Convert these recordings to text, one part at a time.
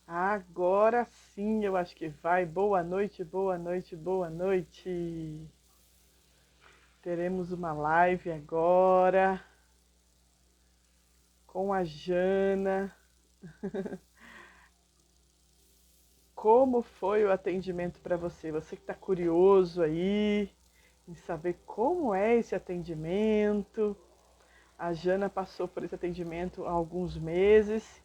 Agora sim, eu acho que vai. Boa noite, boa noite, boa noite. Teremos uma live agora com a Jana. Como foi o atendimento para você? Você que está curioso aí em saber como é esse atendimento. A Jana passou por esse atendimento há alguns meses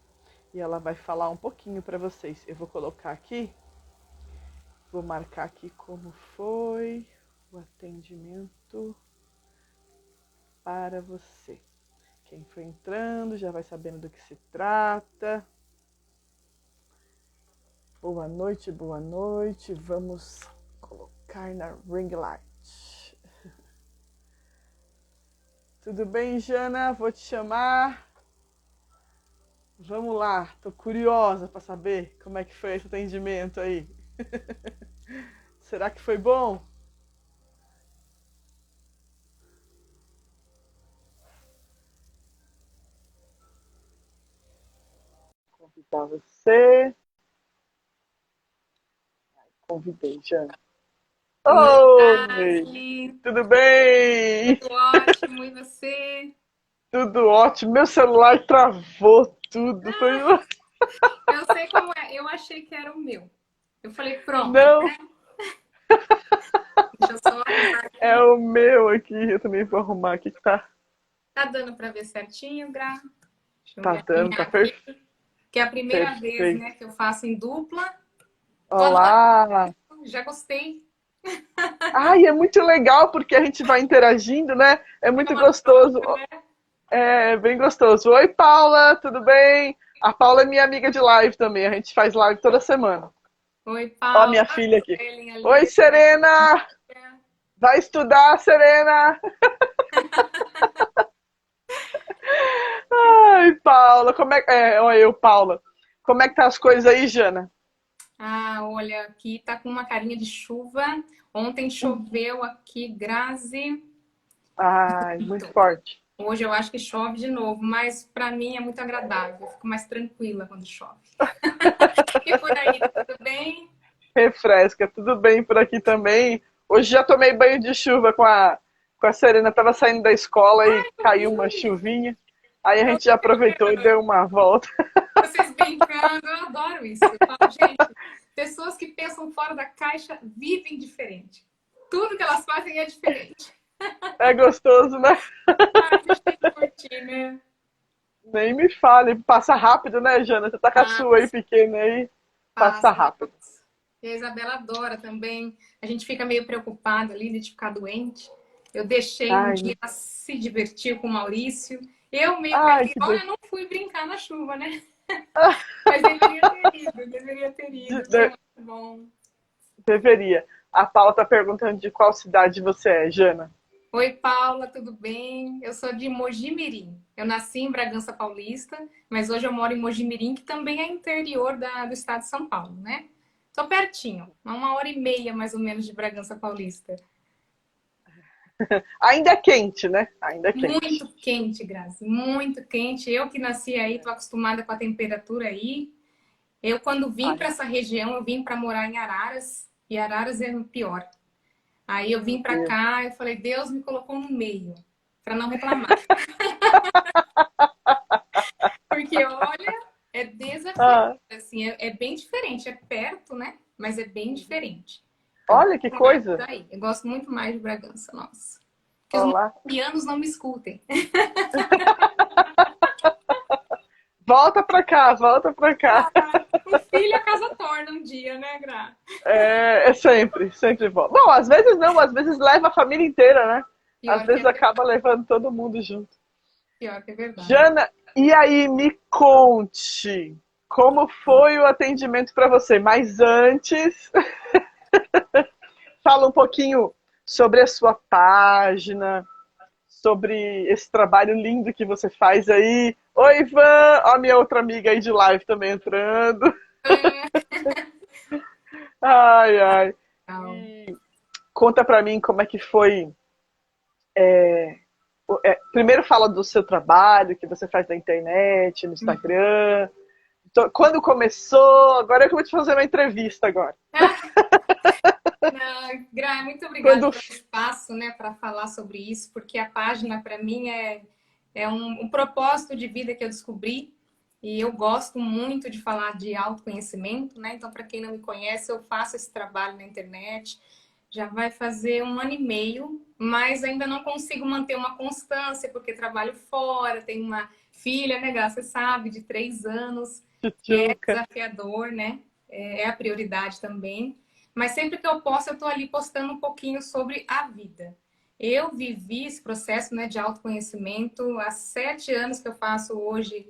e ela vai falar um pouquinho para vocês. Eu vou colocar aqui. Vou marcar aqui como foi o atendimento para você. Quem foi entrando já vai sabendo do que se trata. Boa noite, boa noite. Vamos colocar na ring light. Tudo bem, Jana? Vou te chamar. Vamos lá, tô curiosa para saber como é que foi esse atendimento aí. Será que foi bom? Vou convidar você. Convidei, Jana. Oi, Oi! Grazi. Tudo bem? Tudo ótimo, e você? Tudo ótimo. Meu celular travou tudo. Foi... Eu sei como é, eu achei que era o meu. Eu falei, pronto, Não, deixa eu só arrumar é aqui. o meu aqui. Eu também vou arrumar aqui que tá, Tá dando para ver certinho, Gra? Deixa eu tá me dando, tá alinhar aqui, que é a primeira vez, perfeito. né, que eu faço em dupla. Tô adorando, Olá! já gostei. Ai, é muito legal porque a gente vai interagindo, né? É É muito uma gostoso. troca, né? É bem gostoso. Oi, Paula, tudo bem? A Paula é minha amiga de live também. A gente faz live toda semana. Oi, Ó, a Paula. minha A filha aqui. Suelen Oi, ali. Serena! Vai estudar, Serena? Ai, Paula, como é que. Olha eu, Paula. Como é que tá as coisas aí, Jana? Ah, olha, aqui tá com uma carinha de chuva. Ontem choveu aqui, Grazi. Ai, muito forte. Hoje eu acho que chove de novo, mas para mim é muito agradável. Eu fico mais tranquila quando chove. E por aí, tá tudo bem? Refresca, tudo bem por aqui também. Hoje já tomei banho de chuva com a Serena. Tava saindo da escola e Eu caiu uma vi, chuvinha. Aí a eu gente já aproveitou e vi deu uma volta. vocês brincando. Eu adoro isso. Eu falo, gente, pessoas que pensam fora da caixa vivem diferente. Tudo que elas fazem é diferente. É gostoso, né? Ah, a gente tem que curtir, né? Nem me fale. Passa rápido, né, Jana? Você tá com a sua aí Passa, pequena aí. Passa passa. rápido. E a Isabela adora também. A gente fica meio preocupada ali de ficar doente. Eu deixei um Ai, dia, ela se divertir com o Maurício. Eu meio ai, perdida. que Olha, de... eu não fui brincar na chuva, né? Mas deveria ter ido. Foi de- muito bom. deveria. A Paula tá perguntando de qual cidade você é, Jana. Oi, Paula, tudo bem? Eu sou de Mojimirim. Eu nasci em Bragança Paulista, mas hoje eu moro em Mojimirim, que também é interior do estado de São Paulo, né? Tô pertinho, a 1h30 mais ou menos de Bragança Paulista. Ainda é quente, né? Ainda é quente. Muito quente, Grazi, muito quente. Eu que nasci aí, tô acostumada com a temperatura aí. Eu, quando vim Ai, para essa região, eu vim para morar em Araras, e Araras é o pior. Aí eu meu vim para Deus. cá, eu falei, Deus me colocou no meio, para não reclamar. Porque, olha, é desafiador, Ah, assim, é bem diferente. É perto, né? Mas é bem diferente. Eu olha que gosto mais coisa. daí. Eu gosto muito mais de Bragança, nossa. Que os Olá. pianos não me escutem. Volta pra cá, volta pra cá. O filho a casa torna um dia, né, Gra? É sempre, sempre volta. Bom, às vezes não, às vezes leva a família inteira, né? Às Pior que vezes é acaba verdade. levando todo mundo junto. Pior que é verdade. Jana, e aí me conte como foi o atendimento para você. Mas antes, fala um pouquinho sobre a sua página, sobre esse trabalho lindo que você faz aí. Oi, Ivan! Ó, minha outra amiga aí de live também entrando. É, Ai, ai. legal. E conta pra mim como é que foi. Primeiro fala do seu trabalho que você faz na internet, no Instagram. Quando começou? Agora é que eu vou te fazer uma entrevista agora. Não, Gra, muito obrigada Quando... pelo espaço, né, para falar sobre isso, porque a página, para mim, é um propósito de vida que eu descobri e eu gosto muito de falar de autoconhecimento, né? Então, para quem não me conhece, eu faço esse trabalho na internet. Já vai fazer 1 ano e meio, mas ainda não consigo manter uma constância, porque trabalho fora, tenho uma filha, né, Gra, você sabe, de 3 anos, que é Tchutchuca. desafiador, né? É a prioridade também. Mas sempre que eu posso, eu estou ali postando um pouquinho sobre a vida. Eu vivi esse processo, né, de autoconhecimento há 7 anos que eu faço hoje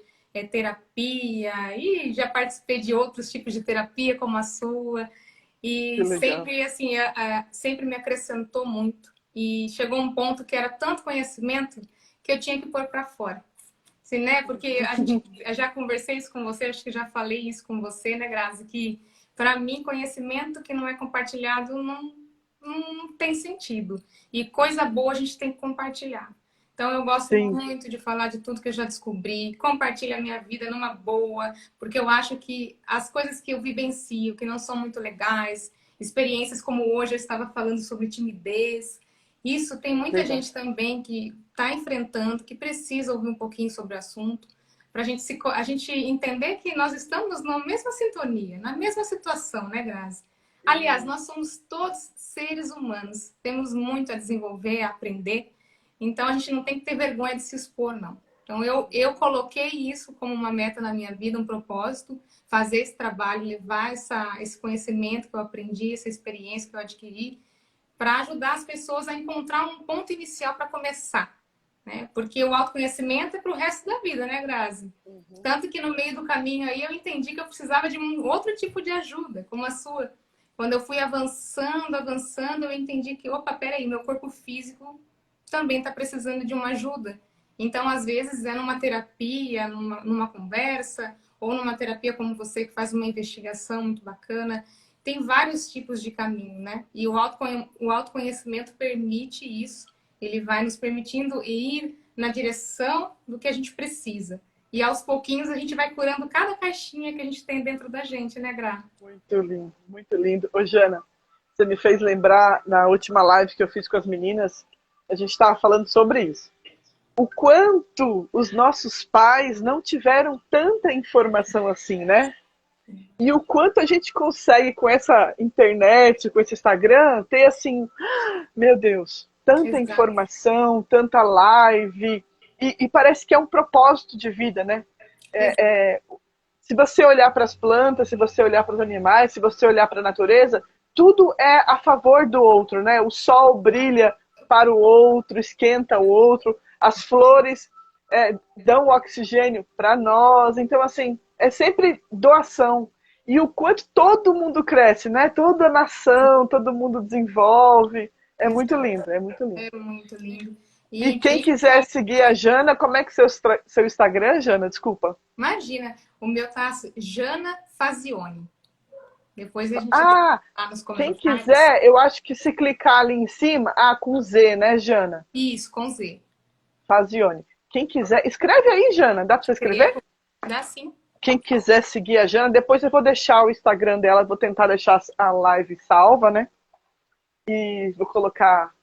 terapia e já participei de outros tipos de terapia, como a sua. Que E legal. sempre, assim, sempre me acrescentou muito. E chegou um ponto que era tanto conhecimento que eu tinha que pôr para fora. Assim, né? Porque eu já conversei isso com você, acho que já falei isso com você, né, Grazi? Que para mim, conhecimento que não é compartilhado não tem sentido. E coisa boa a gente tem que compartilhar. Então, eu gosto Sim, muito de falar de tudo que eu já descobri, compartilho a minha vida numa boa, porque eu acho que as coisas que eu vivencio, que não são muito legais, experiências como hoje eu estava falando sobre timidez, isso tem muita verdade. gente também que está enfrentando, que precisa ouvir um pouquinho sobre o assunto, para a gente entender que nós estamos na mesma sintonia, na mesma situação, né, Grazi? Aliás, nós somos todos seres humanos, temos muito a desenvolver, a aprender, então a gente não tem que ter vergonha de se expor, não. Então eu coloquei isso como uma meta na minha vida, um propósito, fazer esse trabalho, levar esse conhecimento que eu aprendi, essa experiência que eu adquiri, para ajudar as pessoas a encontrar um ponto inicial para começar, né? Porque o autoconhecimento é para o resto da vida, né, Grazi? Tanto que no meio do caminho aí eu entendi que eu precisava de um outro tipo de ajuda, como a sua. Quando eu fui avançando, avançando, eu entendi que, opa, peraí, meu corpo físico também está precisando de uma ajuda. Então, às vezes, é numa terapia, numa conversa, ou numa terapia como você, que faz uma investigação muito bacana. Tem vários tipos de caminho, né? E o autoconhecimento permite isso. Ele vai nos permitindo ir na direção do que a gente precisa. E aos pouquinhos a gente vai curando cada caixinha que a gente tem dentro da gente, né, Gra? Muito lindo, muito lindo. Ô, Jana, você me fez lembrar na última live que eu fiz com as meninas, a gente estava falando sobre isso. O quanto os nossos pais não tiveram tanta informação assim, né? E o quanto a gente consegue com essa internet, com esse Instagram, ter assim, meu Deus, tanta Exato. informação, tanta live, e parece que é um propósito de vida, né? Se você olhar para as plantas, se você olhar para os animais, se você olhar para a natureza, tudo é a favor do outro, né? O sol brilha para o outro, esquenta o outro, as flores dão oxigênio para nós, então assim, é sempre doação. E o quanto todo mundo cresce, né? Toda a nação, todo mundo desenvolve. É muito Exato. lindo, é muito lindo. É muito lindo. E E quem tem, quiser seguir a Jana, como é que seu Instagram, Jana? Desculpa. imagina, o meu tá Jana Fazione. Depois a gente vê Ah, lá nos quem comentários. quiser, eu acho que se clicar ali em cima, com Z, né, Jana? Isso, com Z. Fazione. Quem quiser, escreve aí, Jana. Dá para você escrever? Escrevo. Dá sim. Quem quiser seguir a Jana, depois eu vou deixar o Instagram dela, vou tentar deixar a live salva, né? E vou colocar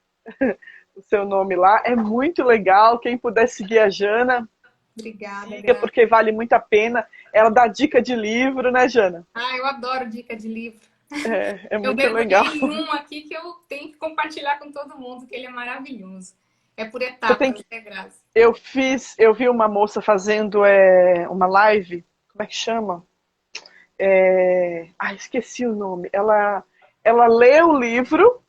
o seu nome lá. É muito legal. Quem puder seguir a Jana, Obrigada, siga, Gra. porque vale muito a pena. Ela dá dica de livro, né, Jana? Ah, eu adoro dica de livro. É Eu muito legal. mergulhei em um aqui que eu tenho que compartilhar com todo mundo, que ele é maravilhoso. É por Você tem etapas, que. né, Graça? Eu vi uma moça fazendo uma live. Como é que chama? Esqueci o nome. Ela lê o livro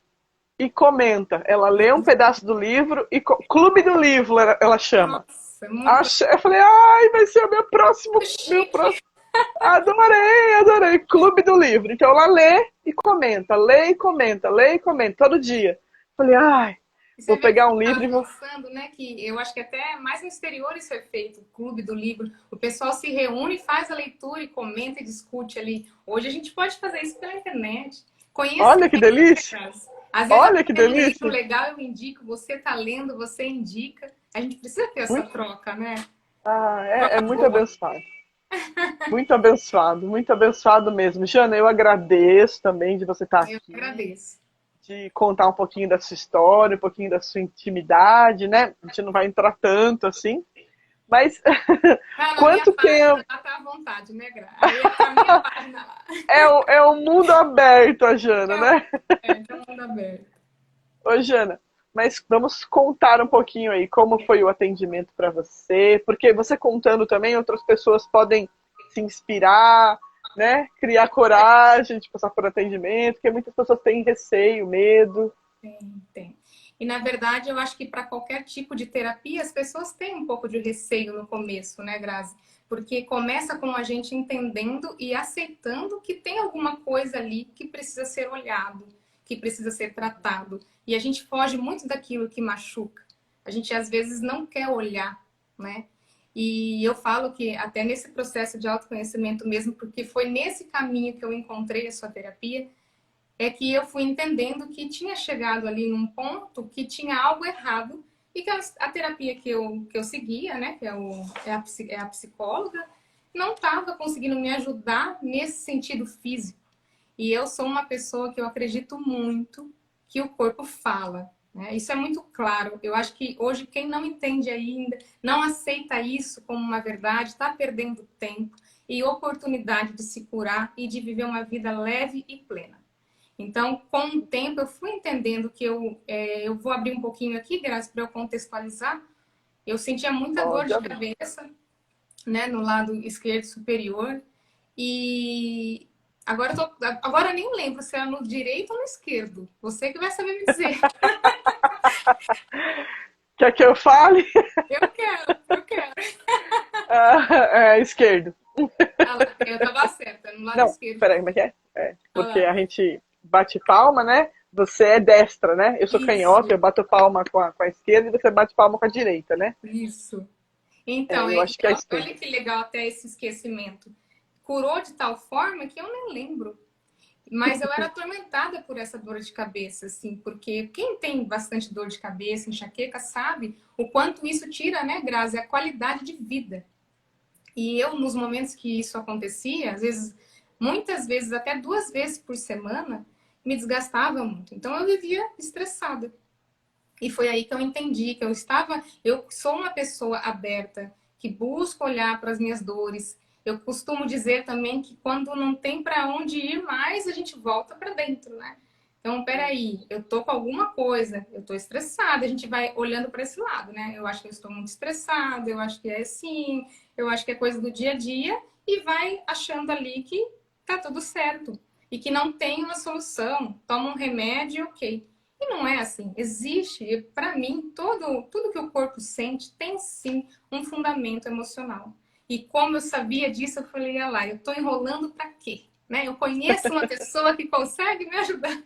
e comenta. Ela lê um pedaço do livro e Clube do Livro ela chama. Nossa, muito Eu falei, ai, vai ser o meu chique. próximo. Adorei, adorei. Clube do Livro. Então ela lê e comenta, lê e comenta todo dia. Falei, ai, E você vou vê que pegar você um está livro e vou. avançando, né? Que eu acho que até mais no exterior isso é feito, o clube do livro. O pessoal se reúne, faz a leitura e comenta e discute ali. Hoje a gente pode fazer isso pela internet. Olha que Conhecimento, né, delícia! Grazi? Às vezes Olha que até um livro delícia! legal eu indico, você está lendo, você indica. A gente precisa ter essa Muito, troca, né? é Troca muito boa. abençoado. muito abençoado mesmo. Jana, eu agradeço também de você estar Eu aqui, agradeço. de contar um pouquinho da sua história, um pouquinho da sua intimidade, né? A gente não vai entrar tanto assim, mas Ah, na minha quanto que é, página lá tá à vontade, né, Gra? Aí entra a minha página lá. é o mundo aberto, a Jana, É o né? é o mundo aberto. Ô, Jana, mas vamos contar um pouquinho aí como foi o atendimento para você, porque você contando também, outras pessoas podem se inspirar, né? Criar coragem de passar por atendimento, porque muitas pessoas têm receio, medo. Tem, tem. E na verdade, eu acho que para qualquer tipo de terapia, as pessoas têm um pouco de receio no começo, né, Grazi? Porque começa com a gente entendendo e aceitando que tem alguma coisa ali que precisa ser olhado, que precisa ser tratado. E a gente foge muito daquilo que machuca. A gente às vezes não quer olhar, né? E eu falo que até nesse processo de autoconhecimento mesmo, porque foi nesse caminho que eu encontrei a sua terapia, é que eu fui entendendo que tinha chegado ali num ponto que tinha algo errado e que a terapia que eu seguia, né, que é a psicóloga, não estava conseguindo me ajudar nesse sentido físico. E eu sou uma pessoa que eu acredito muito que o corpo fala, né? Isso é muito claro. Eu acho que hoje quem não entende ainda, não aceita isso como uma verdade, está perdendo tempo e oportunidade de se curar e de viver uma vida leve e plena. Então, com o tempo, eu fui entendendo que eu vou abrir um pouquinho aqui, Graça, para eu contextualizar. Eu sentia muita dor Pode de abrir. cabeça, né, no lado esquerdo superior. E agora eu nem lembro se era no direito ou no esquerdo. Você que vai saber me dizer. Quer que eu fale? Eu quero, eu quero. Esquerdo. Ah lá, eu estava certa, no lado Não, esquerdo. peraí, como é que é? Ah Porque lá. a gente bate palma, né? Você é destra, né? Eu sou canhota, Isso, eu bato palma com a esquerda e você bate palma com a direita, né? isso. Então, Eu acho que é a esquerda. olha que legal até esse esquecimento. Curou de tal forma que eu nem lembro. Mas eu era atormentada por essa dor de cabeça, assim, porque quem tem bastante dor de cabeça, enxaqueca, sabe o quanto isso tira, né, Grazi, a qualidade de vida. E eu, nos momentos que isso acontecia, às vezes, muitas vezes, até 2 vezes por semana, me desgastava muito. Então eu vivia estressada. E foi aí que eu entendi que eu sou uma pessoa aberta, que busco olhar para as minhas dores. Eu costumo dizer também que quando não tem para onde ir mais, a gente volta para dentro, né? Então, peraí, eu tô com alguma coisa, eu tô estressada, a gente vai olhando para esse lado, né? Eu acho que eu estou muito estressada, eu acho que é assim, eu acho que é coisa do dia a dia, e vai achando ali que tá tudo certo e que não tem uma solução. Toma um remédio, ok. E não é assim. Existe, para mim, tudo que o corpo sente tem sim um fundamento emocional. E como eu sabia disso, eu falei, ah lá, eu tô enrolando para quê? Né? Eu conheço uma pessoa que consegue me ajudar.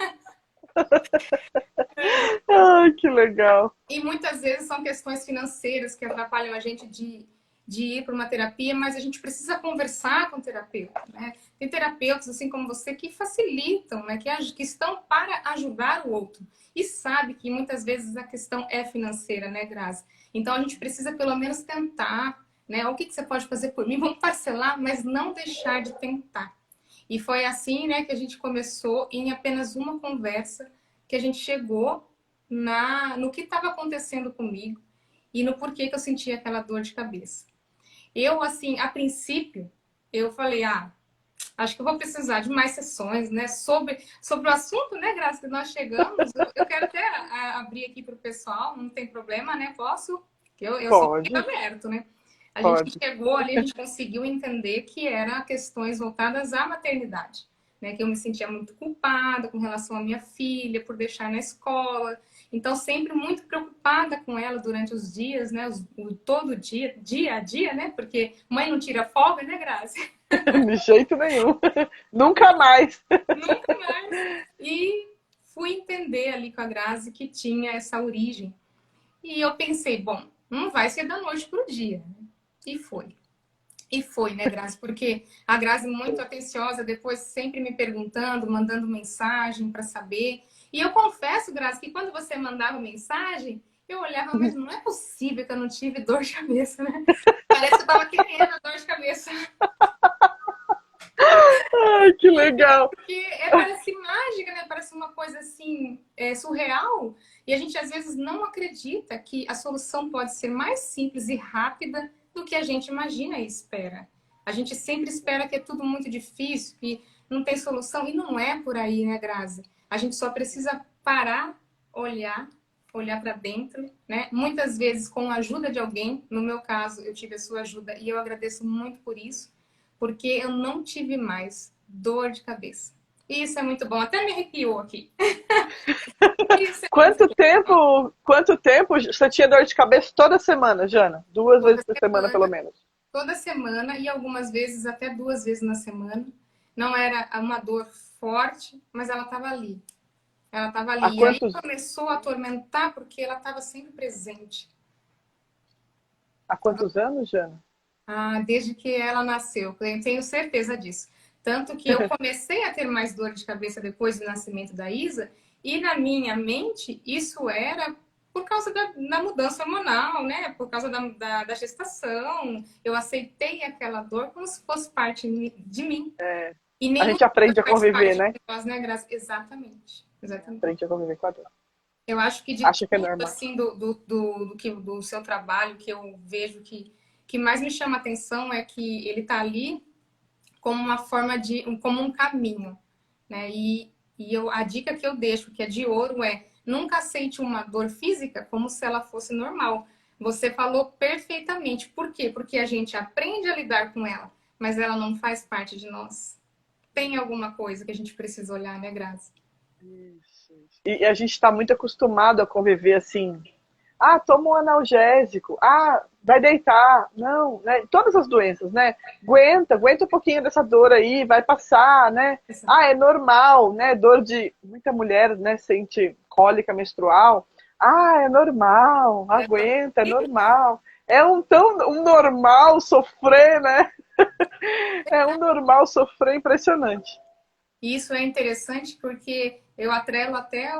Ai, que legal. E muitas vezes são questões financeiras que atrapalham a gente de ir para uma terapia, mas a gente precisa conversar com o terapeuta, né? Tem terapeutas, assim como você, que facilitam, né? Que estão para ajudar o outro. E sabe que muitas vezes a questão é financeira, né, Grazi? Então a gente precisa pelo menos tentar, né? O que você pode fazer por mim? Vamos parcelar, mas não deixar de tentar. E foi assim, né, que a gente começou em apenas uma conversa que a gente chegou no que estava acontecendo comigo e no porquê que eu sentia aquela dor de cabeça. Eu, assim, a princípio, eu falei, acho que eu vou precisar de mais sessões, né? Sobre o assunto, né, Graça, que nós chegamos. Eu quero até abrir aqui para o pessoal, não tem problema, né? Posso? Eu sou muito Pode, aberto, né? A gente pode. chegou ali, a gente conseguiu entender que eram questões voltadas à maternidade, né? Que eu me sentia muito culpada com relação à minha filha por deixar na escola. Então, sempre muito preocupada com ela durante os dias, né? Todo dia, dia a dia, né? Porque mãe não tira folga, né, Graça? De jeito nenhum. Nunca mais. Nunca mais. E fui entender ali com a Grazi que tinha essa origem. E eu pensei, bom, não vai ser da noite pro dia. Né? E foi. E foi, né, Grazi? Porque a Grazi, muito atenciosa, depois sempre me perguntando, mandando mensagem para saber. E eu confesso, Grazi, que quando você mandava mensagem, eu olhava, mas não é possível que eu não tive dor de cabeça, né? Parece que eu tava querendo a dor de cabeça. legal. Porque parece mágica, né? Parece uma coisa assim, surreal. E a gente às vezes não acredita que a solução pode ser mais simples e rápida do que a gente imagina e espera. A gente sempre espera que é tudo muito difícil, que não tem solução. E não é por aí, né, Grazi? A gente só precisa parar, olhar para dentro, né? Muitas vezes com a ajuda de alguém. No meu caso, eu tive a sua ajuda e eu agradeço muito por isso, porque eu não tive mais dor de cabeça. Isso é muito bom. Até me arrepiou aqui. Isso é muito Quanto bom. tempo você tinha dor de cabeça toda semana, Jana? Duas Toda vezes por semana, pelo semana, menos. toda semana e algumas vezes até 2 vezes na semana. Não era uma dor forte, mas ela estava ali. Ela estava Há ali. E aí quantos, começou a atormentar porque ela estava sempre presente. há quantos anos, Jana? Desde que ela nasceu, eu tenho certeza disso. Tanto que eu comecei a ter mais dor de cabeça depois do nascimento da Isa, e na minha mente isso era por causa da mudança hormonal, né? Por causa da gestação. Eu aceitei aquela dor como se fosse parte de mim. É, E a nenhuma gente aprende coisa a faz conviver, parte né? de nós, né, Graça? Exatamente. Exatamente. Aprende a conviver com a dor. Eu acho que de Acho que é tudo, normal. assim, do seu trabalho, que eu vejo que mais me chama a atenção é que ele está ali como uma forma como um caminho, né? A dica que eu deixo, que é de ouro, é nunca aceite uma dor física como se ela fosse normal. Você falou perfeitamente. Por quê? Porque a gente aprende a lidar com ela, mas ela não faz parte de nós. Tem alguma coisa que a gente precisa olhar, né, Grazi? Isso. E a gente está muito acostumado a conviver assim. Ah, toma um analgésico. Ah, vai deitar. Não, né? Todas as doenças, né? Aguenta um pouquinho dessa dor aí, vai passar, né? Ah, é normal, né? Dor de muita mulher, né? Sente cólica menstrual. Ah, é normal, aguenta, é normal. É um normal sofrer, né? É um normal sofrer impressionante. E isso é interessante porque eu atrelo até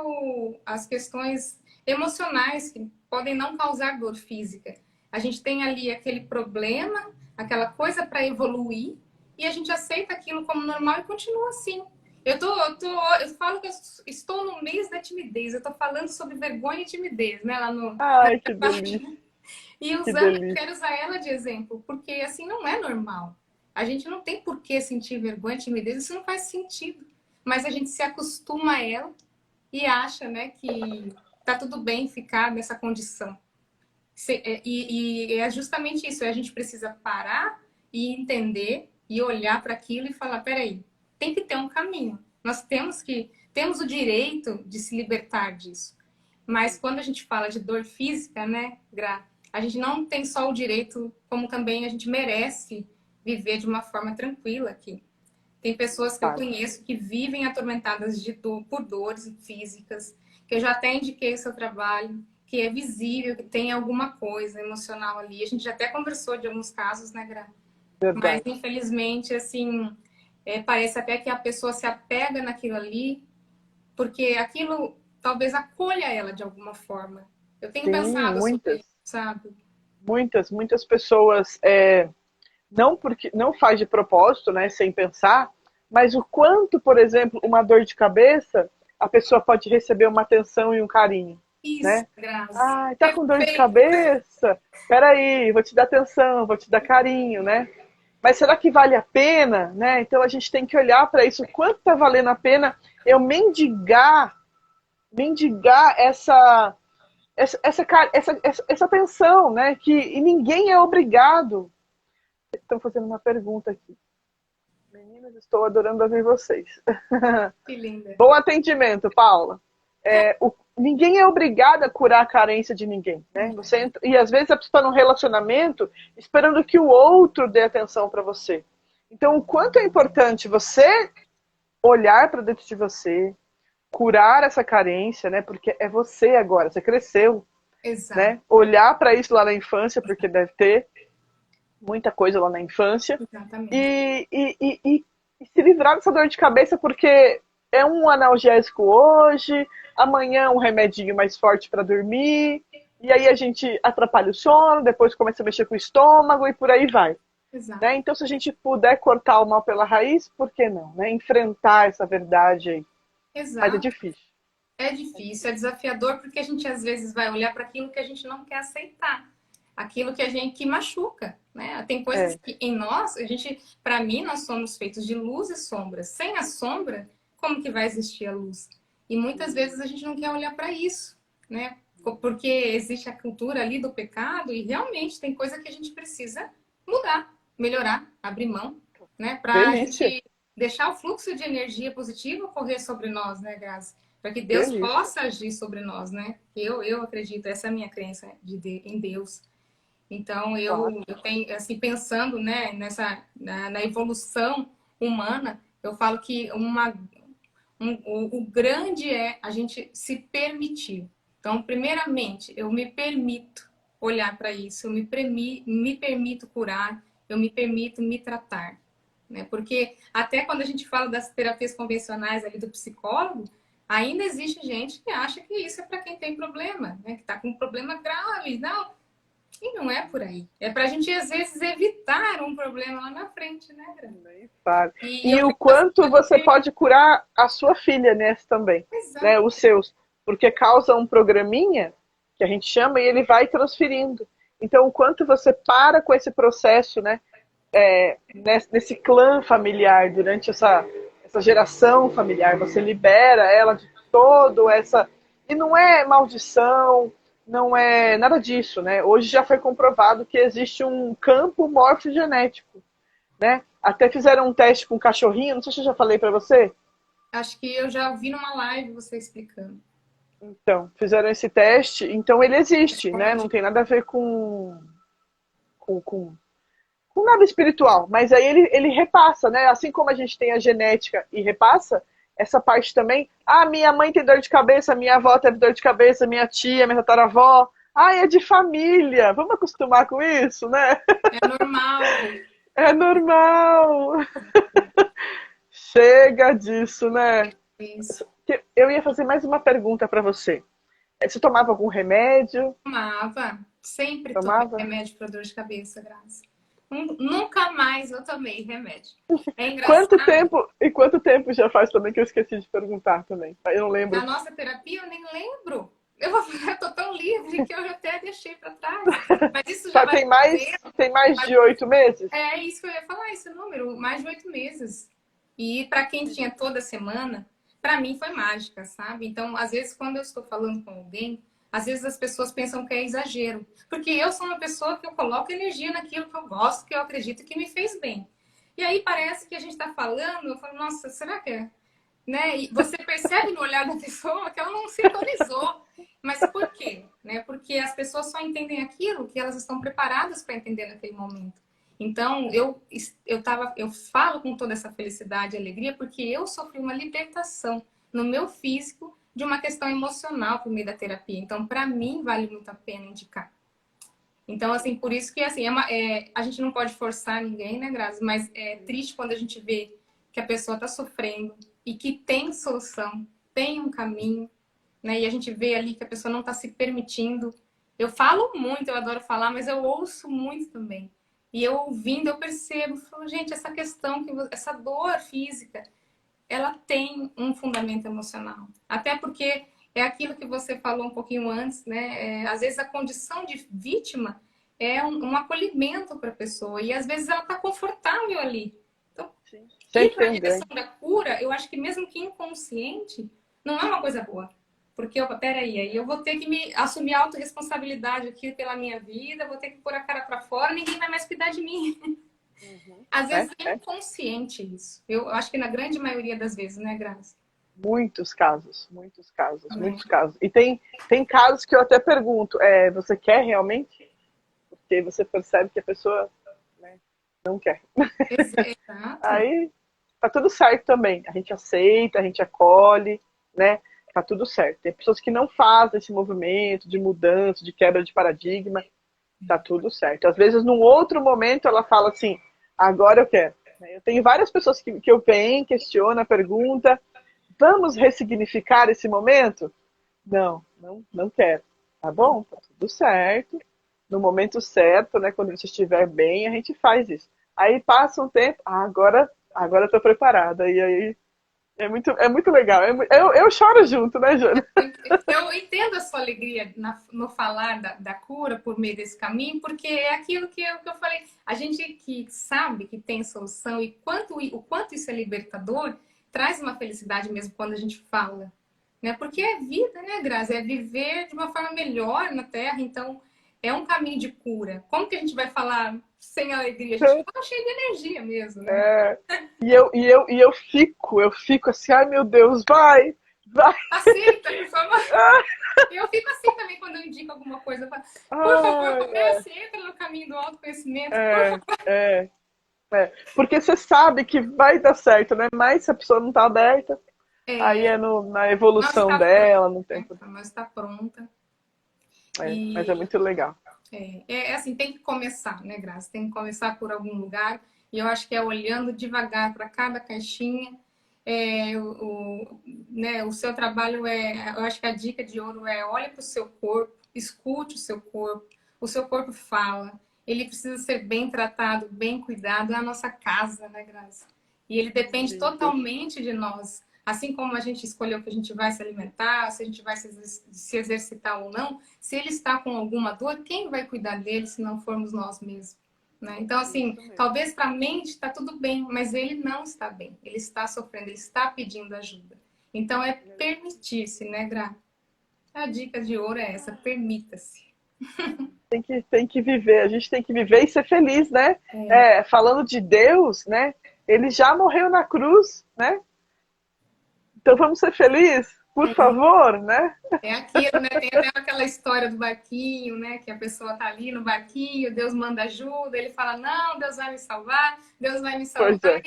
as questões emocionais que podem não causar dor física. A gente tem ali aquele problema, aquela coisa para evoluir, e a gente aceita aquilo como normal e continua assim. Eu falo que eu estou no mês da timidez, eu estou falando sobre vergonha e timidez, né, lá na Ai, que minha delícia, página. E que quero delícia. usar ela de exemplo, porque assim não é normal. A gente não tem por que sentir vergonha, timidez, isso não faz sentido. Mas a gente se acostuma a ela e acha, né, que tá tudo bem ficar nessa condição. E é justamente isso, a gente precisa parar e entender e olhar para aquilo e falar, peraí, tem que ter um caminho. Nós temos o direito de se libertar disso. Mas quando a gente fala de dor física, né, Gra, a gente não tem só o direito, como também a gente merece viver de uma forma tranquila aqui. Tem pessoas que eu Claro. conheço que vivem atormentadas por dores físicas, que eu já até indiquei o seu trabalho, que é visível, que tem alguma coisa emocional ali. A gente já até conversou de alguns casos, né, Gra? Mas, Verdade. infelizmente, assim, parece até que a pessoa se apega naquilo ali, porque aquilo talvez acolha ela de alguma forma. Eu tenho Sim, pensado sobre muitas, isso, sabe? muitas pessoas não porque não faz de propósito, né, sem pensar, mas o quanto, por exemplo, uma dor de cabeça, a pessoa pode receber uma atenção e um carinho, Isso, né? Grazi. Ah, tá com dor de Perfeito. cabeça? Peraí, vou te dar atenção, vou te dar carinho, né? Mas será que vale a pena, né? Então a gente tem que olhar para isso, o quanto tá valendo a pena eu mendigar essa atenção, né? E ninguém é obrigado. Estão fazendo uma pergunta aqui. Meninas, estou adorando ouvir vocês. Que linda. Bom atendimento, Paula. Ninguém é obrigado a curar a carência de ninguém, né? E às vezes a pessoa está num relacionamento esperando que o outro dê atenção para você. Então, o quanto é importante você olhar para dentro de você, curar essa carência, né? Porque é você agora, você cresceu, Exato, né? Olhar para isso lá na infância, porque deve ter muita coisa lá na infância, exatamente. e se livrar dessa dor de cabeça, porque é um analgésico hoje, amanhã um remedinho mais forte para dormir, e aí a gente atrapalha o sono, depois começa a mexer com o estômago e por aí vai. Exato. né? Então, se a gente puder cortar o mal pela raiz, por que não, né? Enfrentar essa verdade aí. Mas é Exato. difícil. É difícil, é desafiador, porque a gente às vezes vai olhar para aquilo que a gente não quer aceitar, aquilo que a gente que machuca, né? Tem coisas É, que em nós, a gente, para mim, nós somos feitos de luz e sombra. Sem a sombra, como que vai existir a luz? E muitas vezes a gente não quer olhar para isso, né? Porque existe a cultura ali do pecado e realmente tem coisa que a gente precisa mudar, melhorar, abrir mão, né? Para a delícia, gente deixar o fluxo de energia positiva correr sobre nós, né, Graça? Para que Deus delícia. possa agir sobre nós, né? Eu acredito, essa é a minha crença em Deus. Então Claro. eu tenho assim pensando, né, na evolução humana, eu falo que o grande é a gente se permitir. Então, primeiramente, eu me permito olhar para isso, me permito curar, eu me permito me tratar, né? Porque até quando a gente fala das terapias convencionais ali do psicólogo, ainda existe gente que acha que isso é para quem tem problema, né? Que está com um problema grave. Não, e não é por aí. É para a gente, às vezes, evitar um problema lá na frente, né, Gra? Nem fale. E E eu o penso assim, quanto você pode curar a sua filha nesse também, né? exato, Os seus, porque causa um programinha que a gente chama e ele vai transferindo. Então, o quanto você para com esse processo, né? Nesse clã familiar durante essa geração familiar, você libera ela de todo essa e não é maldição, não é nada disso, né? Hoje já foi comprovado que existe um campo morfogenético, né? Até fizeram um teste com um cachorrinho, não sei se eu já falei para você. acho que eu já vi numa live você explicando. Então, fizeram esse teste, então ele existe, né? Não Responde. tem nada a ver com, com, com nada espiritual, mas aí ele repassa, né? Assim como a gente tem a genética e repassa, essa parte também. Ah, minha mãe tem dor de cabeça, minha avó teve dor de cabeça, minha tia, minha tataravó. Ah, é de família. Vamos acostumar com isso, né? É normal. É normal. Chega disso, né? Isso. Eu ia fazer mais uma pergunta para você. Você tomava algum remédio? Tomava. Sempre tomei Tomava? remédio para dor de cabeça, Graça. Nunca mais eu tomei remédio. É Quanto engraçado. tempo? E quanto tempo já faz também que eu esqueci de perguntar também? Eu não Na lembro. nossa terapia eu nem lembro. Eu tô tão livre que eu já até deixei para trás. Mas isso já vai fazer. Tem mais de 8 meses? É isso que eu ia falar, esse número, mais de 8 meses. E para quem tinha toda semana, para mim foi mágica, sabe? Então, às vezes, quando eu estou falando com alguém, às vezes as pessoas pensam que é exagero. Porque eu sou uma pessoa que eu coloco energia naquilo que eu gosto, que eu acredito que me fez bem. E aí parece que a gente está falando, eu falo, nossa, será que é? Né? E você percebe no olhar da pessoa que ela não sintonizou. Mas por quê? Né? Porque as pessoas só entendem aquilo que elas estão preparadas para entender naquele momento. Então, eu falo com toda essa felicidade e alegria porque eu sofri uma libertação no meu físico de uma questão emocional por meio da terapia. Então, para mim, vale muito a pena indicar. Então, assim, por isso que assim, a gente não pode forçar ninguém, né, Grazi? Mas é triste quando a gente vê que a pessoa está sofrendo e que tem solução, tem um caminho, né? E a gente vê ali que a pessoa não está se permitindo. Eu falo muito, eu adoro falar, mas eu ouço muito também. E eu ouvindo, eu percebo, falo, gente, essa questão, essa dor física, ela tem um fundamento emocional. Até porque é aquilo que você falou um pouquinho antes, né? Às vezes a condição de vítima é um acolhimento para a pessoa e às vezes ela está confortável ali. Então, Sim. ir Sempre para a tem um direção ganho. da cura, eu acho que mesmo que inconsciente, não é uma coisa boa. Porque, opa, peraí, aí eu vou ter que me assumir a autorresponsabilidade aqui pela minha vida, vou ter que pôr a cara para fora, ninguém vai mais cuidar de mim. Uhum. Às É, vezes é é. inconsciente isso. Eu acho que na grande maioria das vezes, né, Graça? Muitos casos, muitos casos, Né? muitos casos. E tem casos que eu até pergunto, você quer realmente? Porque você percebe que a pessoa, né, não quer. Exato. Aí tá tudo certo também. A gente aceita, a gente acolhe, né? Tá tudo certo. Tem pessoas que não fazem esse movimento de mudança, de quebra de paradigma, tá tudo certo. Às vezes, num outro momento, ela fala assim: agora eu quero. Eu tenho várias pessoas que eu venho, questiona, pergunta: vamos ressignificar esse momento? Não, não, não quero. Tá bom, tá tudo certo. No momento certo, né, quando você estiver bem, a gente faz isso. Aí passa um tempo, agora eu tô preparada. E aí é muito legal. Eu choro junto, né, Jana? Eu entendo a sua alegria no falar da cura por meio desse caminho, porque é aquilo que eu falei. A gente que sabe que tem solução e o quanto isso é libertador, traz uma felicidade mesmo quando a gente fala. Né? Porque é vida, né, Grazi? É viver de uma forma melhor na Terra. Então, é um caminho de cura. Como que a gente vai falar sem alegria? A gente fala cheio de energia mesmo, né? É, eu fico assim, ai meu Deus, vai. Aceita, por favor. Eu fico assim também quando eu indico alguma coisa. Eu falo, por favor, Ai, comece, entra no caminho do autoconhecimento, por é, favor. é, porque você sabe que vai dar certo, né? Mas se a pessoa não tá aberta, aí É, é na não evolução está pronta, dela, no né? tempo. Não está pronta. Mas é E muito legal. é assim, tem que começar, né, Graça? Tem que começar por algum lugar. E eu acho que é olhando devagar para cada caixinha. Né, o seu trabalho eu acho que a dica de ouro é olhe para o seu corpo, escute o seu corpo fala, ele precisa ser bem tratado, bem cuidado, é a nossa casa, né, Graça? E ele depende Lindo. totalmente de nós. Assim como a gente escolheu que a gente vai se alimentar, se a gente vai se exercitar ou não, se ele está com alguma dor, quem vai cuidar dele se não formos nós mesmos? Né? Então, assim, Isso mesmo. talvez para a mente está tudo bem, mas ele não está bem. Ele está sofrendo, ele está pedindo ajuda. Então, é permitir-se, né, Gra? A dica de ouro é essa, permita-se. Tem que viver, a gente tem que viver e ser feliz, né? Falando de Deus, né? Ele já morreu na cruz, né? Então vamos ser felizes, por É, favor, né? é aquilo, né? Tem até aquela história do barquinho, né? Que a pessoa tá ali no barquinho, Deus manda ajuda, ele fala, não, Deus vai me salvar, Deus vai me salvar. Pois é,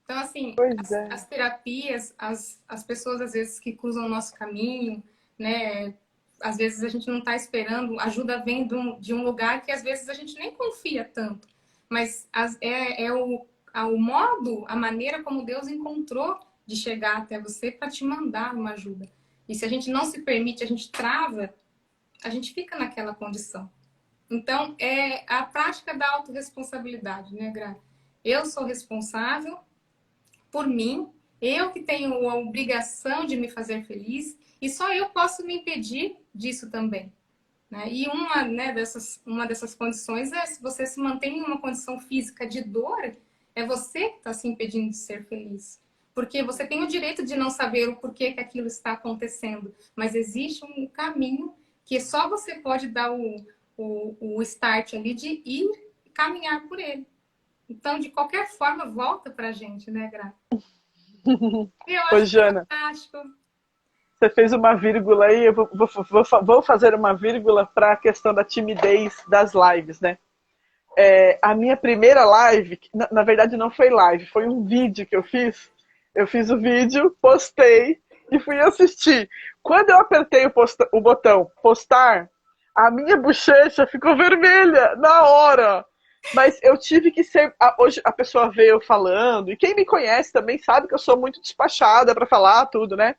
Então, assim, pois é. as terapias, as pessoas às vezes que cruzam o nosso caminho, né? Às vezes a gente não está esperando, ajuda vem de um lugar que às vezes a gente nem confia tanto. Mas o modo, a maneira como Deus encontrou de chegar até você para te mandar uma ajuda. E se a gente não se permite, a gente trava, a gente fica naquela condição. Então, é a prática da autorresponsabilidade, né, Gra? Eu sou responsável por mim, eu que tenho a obrigação de me fazer feliz, e só eu posso me impedir disso também. Né? E uma dessas condições é se você se mantém em uma condição física de dor, é você que está se impedindo de ser feliz. Porque você tem o direito de não saber o porquê que aquilo está acontecendo, mas existe um caminho que só você pode dar o start ali de ir caminhar por ele. Então, de qualquer forma, volta pra gente, né, Gra? Eu Ô, acho Jana, fantástico. você fez uma vírgula aí, eu vou fazer uma vírgula para a questão da timidez das lives, né? A minha primeira live, na verdade não foi live, foi um vídeo que eu fiz. Eu fiz o vídeo, postei e fui assistir. Quando eu apertei o botão postar, a minha bochecha ficou vermelha na hora. Mas eu tive que ser. Hoje a pessoa vê eu falando, e quem me conhece também sabe que eu sou muito despachada para falar tudo, né?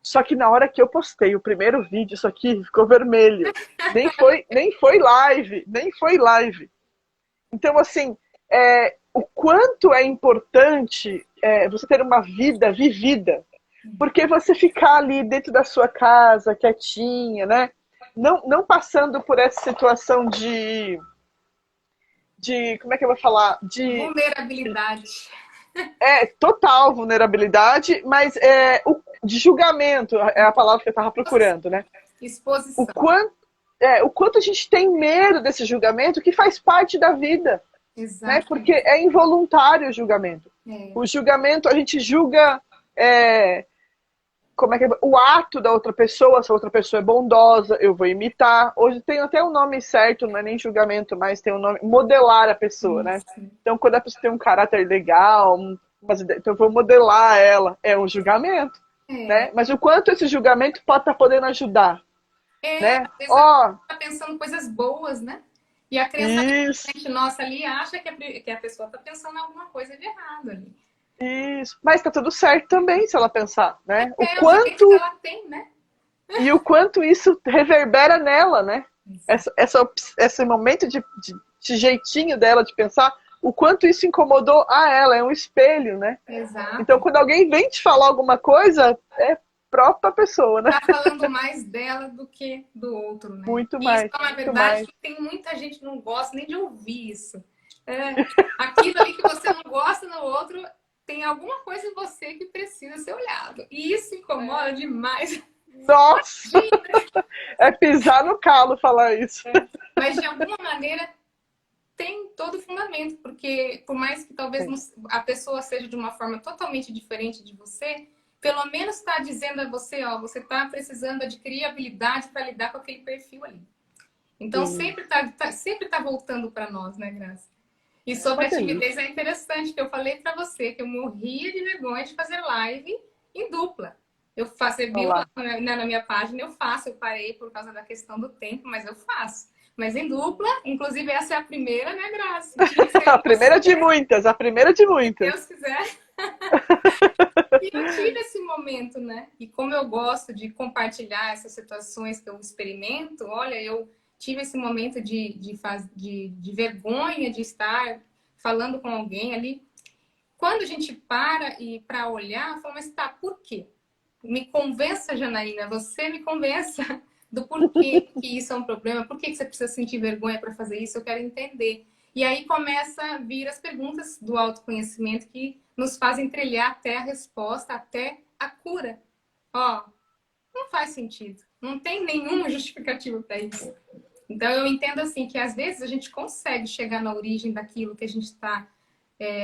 Só que na hora que eu postei o primeiro vídeo, isso aqui ficou vermelho. Nem foi live, nem foi live. Então, assim, o quanto é importante você ter uma vida vivida. Porque você ficar ali dentro da sua casa, quietinha, né? Não passando por essa situação como é que eu vou falar? Vulnerabilidade. Total vulnerabilidade, mas de julgamento é a palavra que eu estava procurando, né? O Exposição. quanto, o quanto a gente tem medo desse julgamento que faz parte da vida, né? Porque Exatamente. é involuntário o julgamento. É, O julgamento, a gente julga como é que o ato da outra pessoa, se a outra pessoa é bondosa, eu vou imitar. Hoje tem até um nome certo, não é nem julgamento, mas tem um nome, modelar a pessoa, né? isso. Então, quando a pessoa tem um caráter legal, então eu vou modelar ela, é um julgamento, É, né? Mas o quanto esse julgamento pode estar podendo ajudar, às né? vezes a gente Ó, tá pensando coisas boas, né? E a criança isso, nossa ali acha que a pessoa está pensando alguma coisa de errado ali. isso. Mas tá tudo certo também, se ela pensar, né? É o direito que ela tem, né? E o quanto isso reverbera nela, né? Esse momento de jeitinho dela de pensar o quanto isso incomodou a ela, é um espelho, né? Exato. Então, quando alguém vem te falar alguma coisa, é própria pessoa, né? Tá falando mais dela do que do outro, né? Muito E isso mais, é uma muito verdade mais. que tem muita gente que não gosta nem de ouvir isso. É, aquilo ali que você não gosta no outro, tem alguma coisa em você que precisa ser olhado. E isso incomoda demais. Nossa! É pisar no calo falar isso. Mas de alguma maneira tem todo o fundamento, porque por mais que talvez a pessoa seja de uma forma totalmente diferente de você, pelo menos está dizendo a você, ó, você está precisando adquirir habilidade para lidar com aquele perfil ali. Então sempre tá voltando para nós, né, Graça? E sobre Uma a timidez delícia. é interessante que eu falei para você que eu morria de vergonha de fazer live em dupla. Eu faço, você viu lá Olá. na minha página, eu faço, eu parei por causa da questão do tempo, mas eu faço. Mas em dupla, inclusive essa é a primeira, né, Graça? Tinha que ser A você, primeira de muitas, a primeira de se muitas. Deus quiser. E eu tive esse momento, né? E como eu gosto de compartilhar essas situações que eu experimento, olha, eu tive esse momento de vergonha de estar falando com alguém ali. Quando a gente para e para olhar, fala, mas tá, por quê? Me convença, Janaína, você me convença do porquê que isso é um problema, por que você precisa sentir vergonha para fazer isso, eu quero entender. E aí começa a vir as perguntas do autoconhecimento que nos fazem trilhar até a resposta, até a cura. Ó, não faz sentido, não tem nenhuma justificativa para isso. Então eu entendo assim que às vezes a gente consegue chegar na origem daquilo que a gente está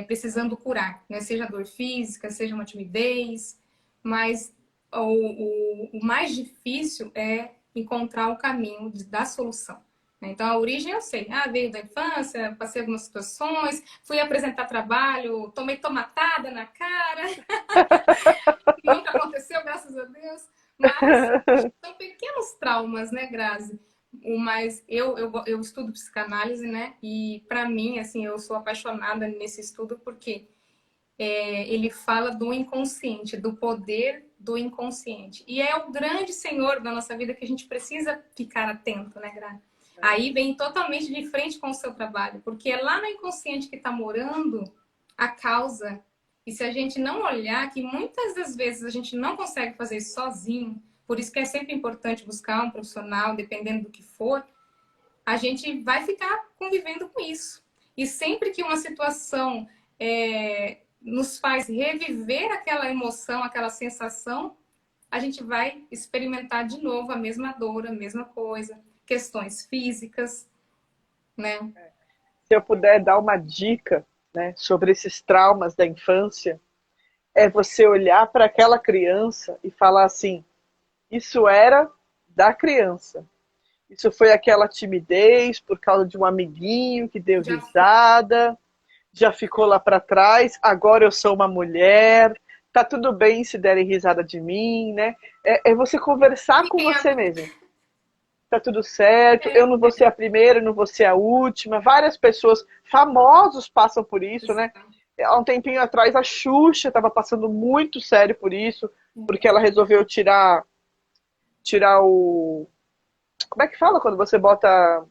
precisando curar, né? Seja dor física, seja uma timidez, mas o mais difícil é encontrar o caminho da solução. Né? Então, a origem eu sei. Ah, veio da infância, passei algumas situações, fui apresentar trabalho, tomei tomatada na cara. Nunca aconteceu, graças a Deus. Mas são pequenos traumas, né, Grazi? Mas eu estudo psicanálise, né? E para mim, assim, eu sou apaixonada nesse estudo porque ele fala do inconsciente, do poder do inconsciente. E é o grande senhor da nossa vida que a gente precisa ficar atento, né, Gra? Aí vem totalmente de frente com o seu trabalho, porque é lá no inconsciente que está morando a causa. E se a gente não olhar, que muitas das vezes a gente não consegue fazer isso sozinho, por isso que é sempre importante buscar um profissional, dependendo do que for, a gente vai ficar convivendo com isso. E sempre que uma situação nos faz reviver aquela emoção, aquela sensação, a gente vai experimentar de novo a mesma dor, a mesma coisa, questões físicas, né? Se eu puder dar uma dica, né, sobre esses traumas da infância, é você olhar para aquela criança e falar assim: isso era da criança. Isso foi aquela timidez por causa de um amiguinho que deu Já risada, já ficou lá para trás, agora eu sou uma mulher, tá tudo bem se derem risada de mim, né? É você conversar com fiquem você mesmo. Tá tudo certo, eu não vou ser a primeira, não vou ser a última. Várias pessoas, famosos, passam por isso, né? Há um tempinho atrás, a Xuxa estava passando muito sério por isso, porque ela resolveu tirar o... Como é que fala quando você bota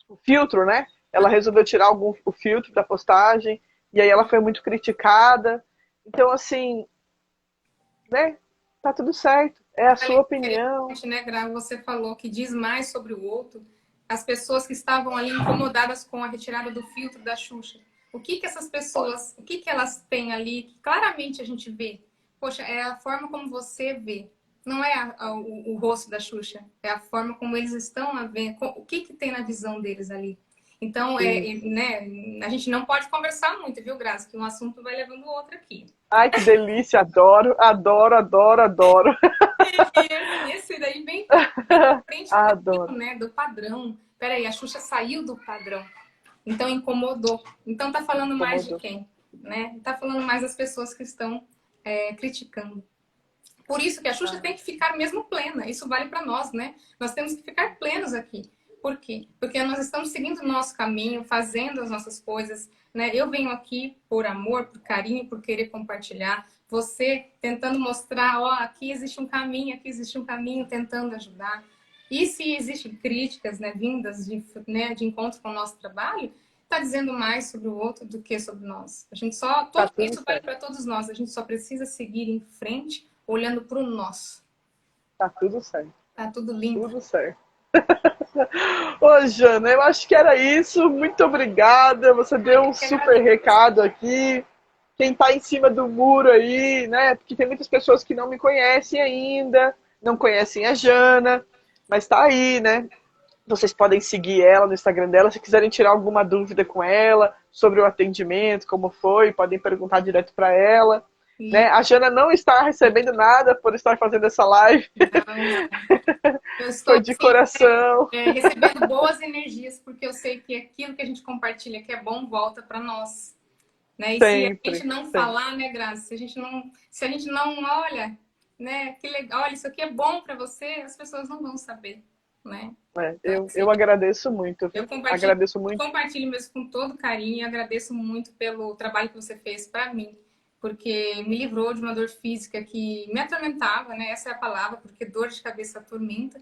o filtro, né? Ela resolveu tirar o filtro da postagem, e aí ela foi muito criticada. Então, assim, né? Tá tudo certo. É a sua opinião. interessante, né, Gra? Você falou que diz mais sobre o outro. As pessoas que estavam ali incomodadas com a retirada do filtro da Xuxa. O que que essas pessoas, o que que elas têm ali que claramente a gente vê? Poxa, é a forma como você vê. Não é o rosto da Xuxa, é a forma como eles estão a ver, o que que tem na visão deles ali. Então, né, a gente não pode conversar muito, viu, Graça? Que um assunto vai levando o outro aqui. Ai, que delícia, adoro, adoro, adoro, adoro. Esse daí bem de frente Adoro. né, do padrão. Peraí, a Xuxa saiu do padrão. Então incomodou. Então tá falando mais de Incomodou. quem? Né? Tá falando mais das pessoas que estão criticando. Por isso que a Xuxa tem que ficar mesmo plena. Isso vale para nós, né? Nós temos que ficar plenos aqui. Por quê? Porque nós estamos seguindo o nosso caminho, fazendo as nossas coisas, né? Eu venho aqui por amor, por carinho, por querer compartilhar. Você tentando mostrar, ó, aqui existe um caminho, tentando ajudar. E se existem críticas, né, vindas de encontro com o nosso trabalho, está dizendo mais sobre o outro do que sobre nós. A gente só, Tá todo, tudo isso vale certo. para todos nós. A gente só precisa seguir em frente, olhando para o nosso. Tá tudo certo. Tá tudo limpo. Tudo certo. Ô, Jana, eu acho que era isso. Muito obrigada. Você deu Eu um que super agradeço. recado aqui. Quem tá em cima do muro aí, né? Porque tem muitas pessoas que não me conhecem ainda, não conhecem a Jana, mas tá aí, né? Vocês podem seguir ela no Instagram dela. Se quiserem tirar alguma dúvida com ela sobre o atendimento, como foi, podem perguntar direto para ela. Né? E A Jana não está recebendo nada por estar fazendo essa live. não, não. Eu estou Foi de assim, coração. recebendo boas energias, porque eu sei que aquilo que a gente compartilha que é bom volta para nós. Né? E se a gente Sempre, não sempre. falar, né, Graça? Se a gente não olha, né, que legal, olha, isso aqui é bom para você, as pessoas não vão saber, né? É, Então, eu agradeço muito, eu viu? compartilho, Agradeço muito. compartilho mesmo com todo carinho, agradeço muito pelo trabalho que você fez para mim, porque me livrou de uma dor física que me atormentava, né? Essa é a palavra, porque dor de cabeça atormenta.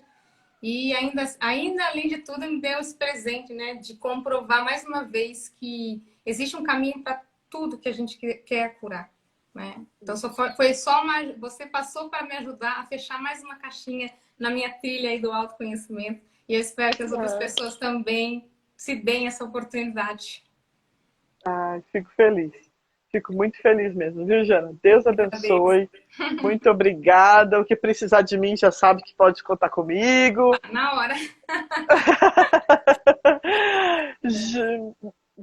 E ainda além de tudo, me deu esse presente, né? De comprovar mais uma vez que existe um caminho para tudo que a gente quer curar, né? Então foi só você passou para me ajudar a fechar mais uma caixinha na minha trilha aí do autoconhecimento. E eu espero que as outras Ah, pessoas também se deem essa oportunidade. fico feliz. Fico muito feliz mesmo, viu, Jana? Deus Agradeço. abençoe. Muito obrigada. O que precisar de mim já sabe que pode contar comigo. Na hora. J-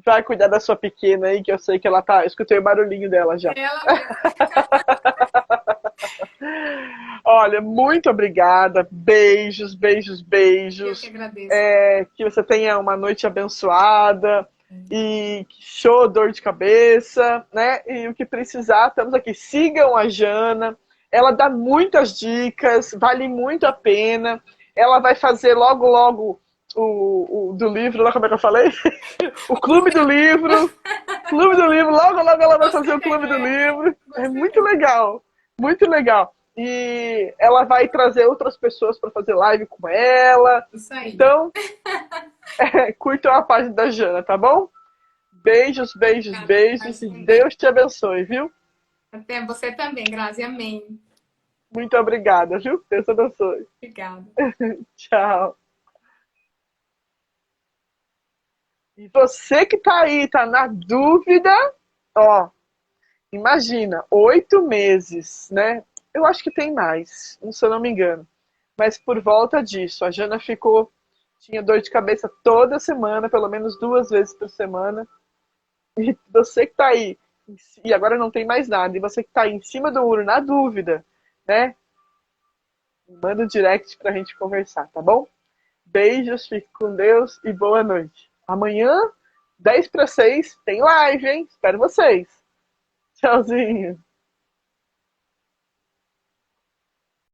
Vai cuidar da sua pequena aí, que eu sei que ela tá. Eu escutei o barulhinho dela já. Ela mesmo. Olha, muito obrigada. Beijos, beijos, Eu que beijos. agradeço. Que você tenha uma noite abençoada e show, dor de cabeça, né? E o que precisar, estamos aqui. Sigam a Jana. Ela dá muitas dicas, vale muito a pena. Ela vai fazer logo, logo o do livro, lá como é que eu falei? O O clube Clube do Livro. Clube do Livro, logo, logo ela vai fazer Gostei o da Clube do ideia. Livro. É Gostei da muito ideia. legal, muito legal. E ela vai trazer outras pessoas para fazer live com ela. Isso aí. Então, curtam a página da Jana, tá bom? Beijos, beijos, Obrigada. beijos e Imagina. Deus te abençoe, viu? Até você também, Grazi. Amém. Muito obrigada, viu? Deus te abençoe. Obrigada. Tchau. E você que tá aí, tá na dúvida, ó, imagina, 8 meses, né? Eu acho que tem mais, se eu não me engano. Mas por volta disso, a Jana tinha dor de cabeça toda semana, pelo menos 2 vezes por semana. E você que tá aí, e agora não tem mais nada, e você que tá aí em cima do muro, na dúvida, né? Manda um direct pra gente conversar, tá bom? Beijos, fique com Deus e boa noite. Amanhã, 10 para 6, tem live, hein? Espero vocês. Tchauzinho.